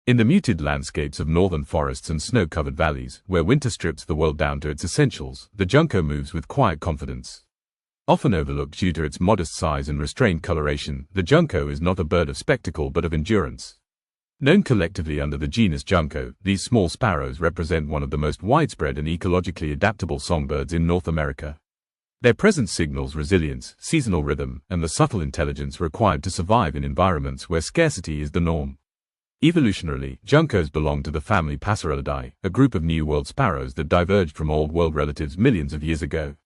In the muted landscapes of northern forests and snow-covered valleys, where winter strips the world down to its essentials, the junco moves with quiet confidence. Often overlooked due to its modest size and restrained coloration, the junco is not a bird of spectacle but of endurance. Known collectively under the genus junco, these small sparrows represent one of the most widespread and ecologically adaptable songbirds in North America. Their presence signals resilience, seasonal rhythm, and the subtle intelligence required to survive in environments where scarcity is the norm. Evolutionarily, juncos belong to the family Passerellidae, a group of New World sparrows that diverged from Old World relatives millions of years ago.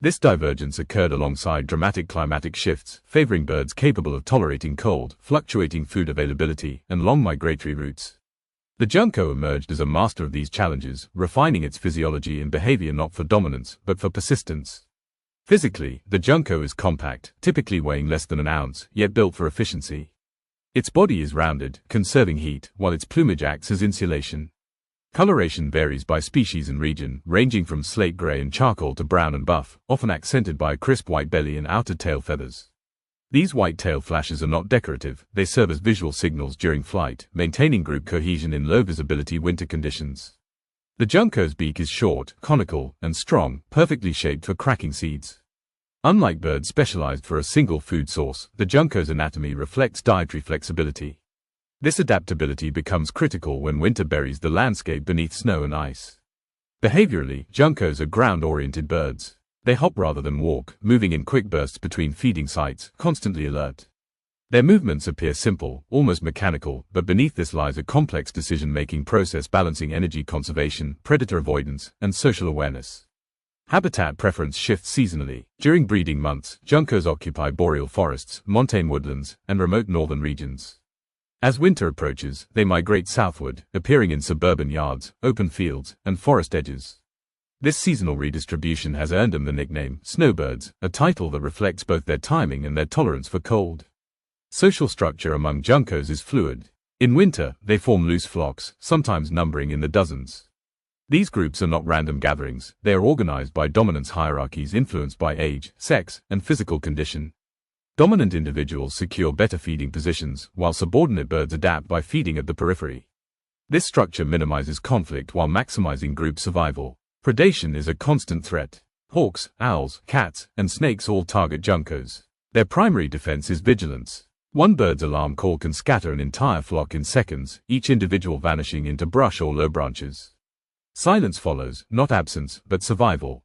This divergence occurred alongside dramatic climatic shifts, favoring birds capable of tolerating cold, fluctuating food availability, and long migratory routes. The junco emerged as a master of these challenges, refining its physiology and behavior not for dominance, but for persistence. Physically, the junco is compact, typically weighing less than an ounce, yet built for efficiency. Its body is rounded, conserving heat, while its plumage acts as insulation. Coloration varies by species and region, ranging from slate gray and charcoal to brown and buff, often accented by a crisp white belly and outer tail feathers. These white tail flashes are not decorative, they serve as visual signals during flight, maintaining group cohesion in low-visibility winter conditions. The junco's beak is short, conical, and strong, perfectly shaped for cracking seeds. Unlike birds specialized for a single food source, the junco's anatomy reflects dietary flexibility. This adaptability becomes critical when winter buries the landscape beneath snow and ice. Behaviorally, juncos are ground-oriented birds. They hop rather than walk, moving in quick bursts between feeding sites, constantly alert. Their movements appear simple, almost mechanical, but beneath this lies a complex decision-making process balancing energy conservation, predator avoidance, and social awareness. Habitat preference shifts seasonally. During breeding months, juncos occupy boreal forests, montane woodlands, and remote northern regions. As winter approaches, they migrate southward, appearing in suburban yards, open fields, and forest edges. This seasonal redistribution has earned them the nickname snowbirds, a title that reflects both their timing and their tolerance for cold. Social structure among juncos is fluid. In winter, they form loose flocks, sometimes numbering in the dozens. These groups are not random gatherings, they are organized by dominance hierarchies influenced by age, sex, and physical condition. Dominant individuals secure better feeding positions, while subordinate birds adapt by feeding at the periphery. This structure minimizes conflict while maximizing group survival. Predation is a constant threat. Hawks, owls, cats, and snakes all target juncos. Their primary defense is vigilance. One bird's alarm call can scatter an entire flock in seconds, each individual vanishing into brush or low branches. Silence follows, not absence, but survival.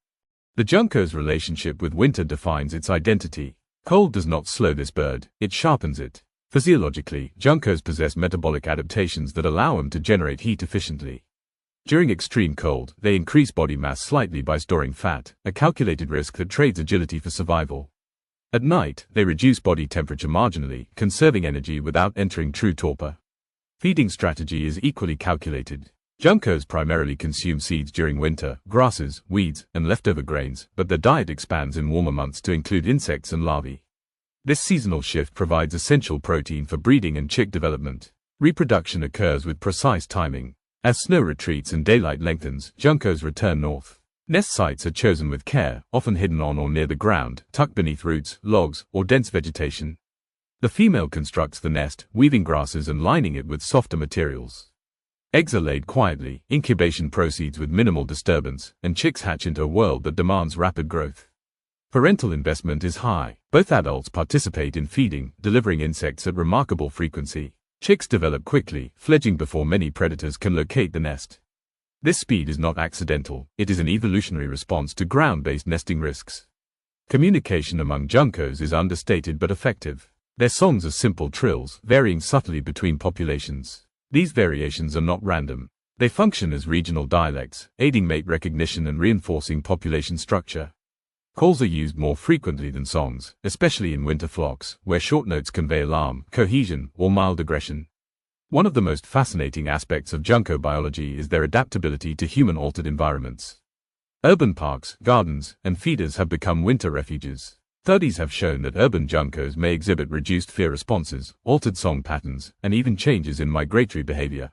The junco's relationship with winter defines its identity. Cold does not slow this bird, it sharpens it. Physiologically, juncos possess metabolic adaptations that allow them to generate heat efficiently. During extreme cold, they increase body mass slightly by storing fat, a calculated risk that trades agility for survival. At night, they reduce body temperature marginally, conserving energy without entering true torpor. Feeding strategy is equally calculated. Juncos primarily consume seeds during winter, grasses, weeds, and leftover grains, but their diet expands in warmer months to include insects and larvae. This seasonal shift provides essential protein for breeding and chick development. Reproduction occurs with precise timing. As snow retreats and daylight lengthens, juncos return north. Nest sites are chosen with care, often hidden on or near the ground, tucked beneath roots, logs, or dense vegetation. The female constructs the nest, weaving grasses and lining it with softer materials. Eggs are laid quietly, incubation proceeds with minimal disturbance, and chicks hatch into a world that demands rapid growth. Parental investment is high. Both adults participate in feeding, delivering insects at remarkable frequency. Chicks develop quickly, fledging before many predators can locate the nest. This speed is not accidental, it is an evolutionary response to ground-based nesting risks. Communication among juncos is understated but effective. Their songs are simple trills, varying subtly between populations. These variations are not random. They function as regional dialects, aiding mate recognition and reinforcing population structure. Calls are used more frequently than songs, especially in winter flocks, where short notes convey alarm, cohesion, or mild aggression. One of the most fascinating aspects of junco biology is their adaptability to human-altered environments. Urban parks, gardens, and feeders have become winter refuges. Studies have shown that urban juncos may exhibit reduced fear responses, altered song patterns, and even changes in migratory behavior.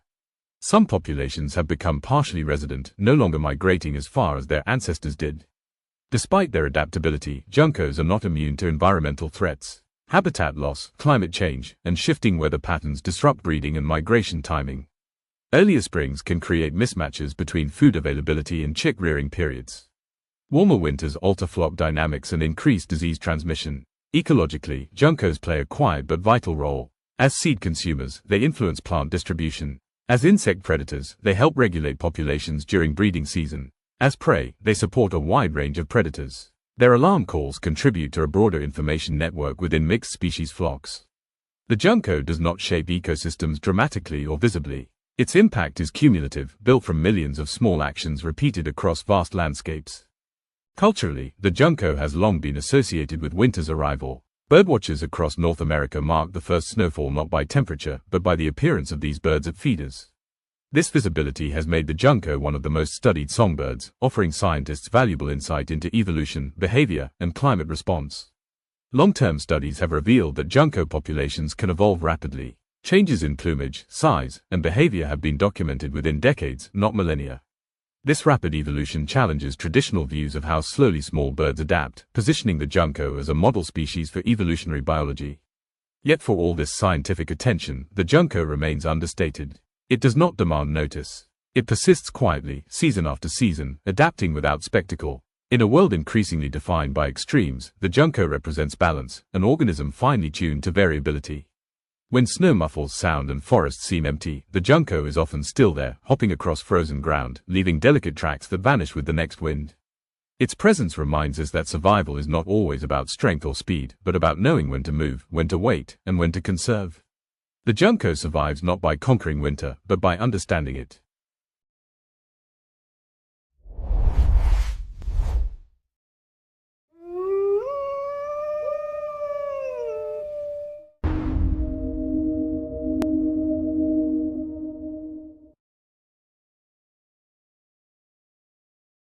Some populations have become partially resident, no longer migrating as far as their ancestors did. Despite their adaptability, juncos are not immune to environmental threats. Habitat loss, climate change, and shifting weather patterns disrupt breeding and migration timing. Earlier springs can create mismatches between food availability and chick rearing periods. Warmer winters alter flock dynamics and increase disease transmission. Ecologically, juncos play a quiet but vital role. As seed consumers, they influence plant distribution. As insect predators, they help regulate populations during breeding season. As prey, they support a wide range of predators. Their alarm calls contribute to a broader information network within mixed species flocks. The junco does not shape ecosystems dramatically or visibly. Its impact is cumulative, built from millions of small actions repeated across vast landscapes. Culturally, the junco has long been associated with winter's arrival. Birdwatchers across North America mark the first snowfall not by temperature, but by the appearance of these birds at feeders. This visibility has made the junco one of the most studied songbirds, offering scientists valuable insight into evolution, behavior, and climate response. Long-term studies have revealed that junco populations can evolve rapidly. Changes in plumage, size, and behavior have been documented within decades, not millennia. This rapid evolution challenges traditional views of how slowly small birds adapt, positioning the junco as a model species for evolutionary biology. Yet for all this scientific attention, the junco remains understated. It does not demand notice. It persists quietly, season after season, adapting without spectacle. In a world increasingly defined by extremes, the junco represents balance, an organism finely tuned to variability. When snow muffles sound and forests seem empty, the junco is often still there, hopping across frozen ground, leaving delicate tracks that vanish with the next wind. Its presence reminds us that survival is not always about strength or speed, but about knowing when to move, when to wait, and when to conserve. The junco survives not by conquering winter, but by understanding it.